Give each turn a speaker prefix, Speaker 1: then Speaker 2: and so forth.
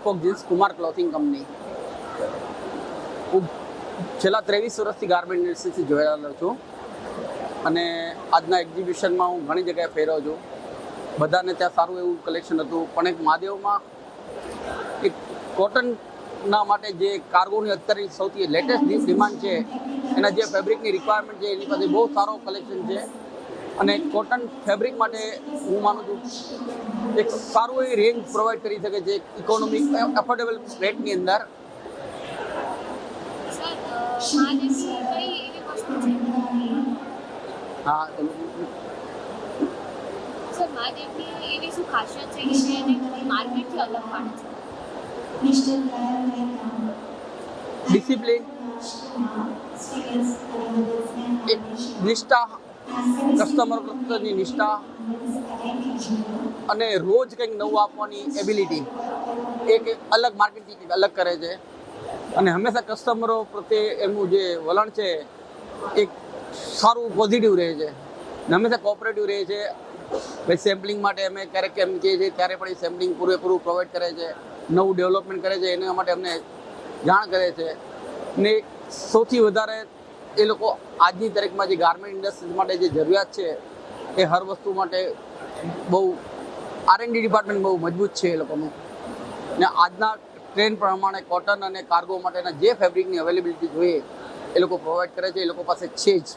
Speaker 1: Bespoke jeans Kumar clothing company. હું છેલ્લા 23 વર્ષથી ગાર્મેન્ટ ઇન્ડસ્ટ્રીથી જોડાયેલો છું અને આજના એક્ઝિબિશનમાં હું ઘણી જગ્યાએ ફેર્યો છું. બધાને ત્યાં સારું એવું કલેક્શન હતું, પણ એક મહાદેવમાં એક કોટનના માટે જે કાર્ગોની અત્યારે સૌથી લેટેસ્ટ ડિમાન્ડ છે, એના જે ફેબ્રિકની રિક્વાયરમેન્ટ છે એની પાસે બહુ સારો કલેક્શન છે. અને કોટન ફેબ્રિક માટે હું માનું છું એક સારું એવી રેન્જ પ્રોવાઈડ કરી શકે છે ઇકોનોમિક એફોર્ડેબલ રેટની અંદર. હા,
Speaker 2: સર મહાદેવની એવી શું ખાસિયત છે કે જે એને માર્કેટથી અલગ પાડે છે?
Speaker 1: ડિસિપ્લિન, એક નિષ્ઠા, કસ્ટમર પ્રત્યેની નિષ્ઠા અને રોજ કંઈક નવું આપવાની એબિલિટી એક અલગ માર્કેટથી કંઈક અલગ કરે છે. અને હંમેશા કસ્ટમરો પ્રત્યે એમનું જે વલણ છે એક સારું પોઝિટિવ રહે છે અને હંમેશા કોઓપરેટિવ રહે છે. ભાઈ સેમ્પલિંગ માટે અમે ક્યારેક એમ કહીએ છીએ ત્યારે પણ એ સેમ્પલિંગ પૂરેપૂરું પ્રોવાઈડ કરે છે, નવું ડેવલપમેન્ટ કરે છે, એના માટે અમને જાણ કરે છે. ને સૌથી વધારે એ લોકો આજની તારીખમાં જે ગાર્મેન્ટ ઇન્ડસ્ટ્રી માટે જે જરૂરિયાત છે એ હર વસ્તુ માટે બહુ R&D ડિપાર્ટમેન્ટ બહુ મજબૂત છે એ લોકોનું. ને આજના ટ્રેન્ડ પ્રમાણે કોટન અને કાર્ગો માટેના જે ફેબ્રિકની અવેલેબિલિટી જોઈએ એ લોકો પ્રોવાઈડ કરે છે, એ લોકો પાસે છે જ.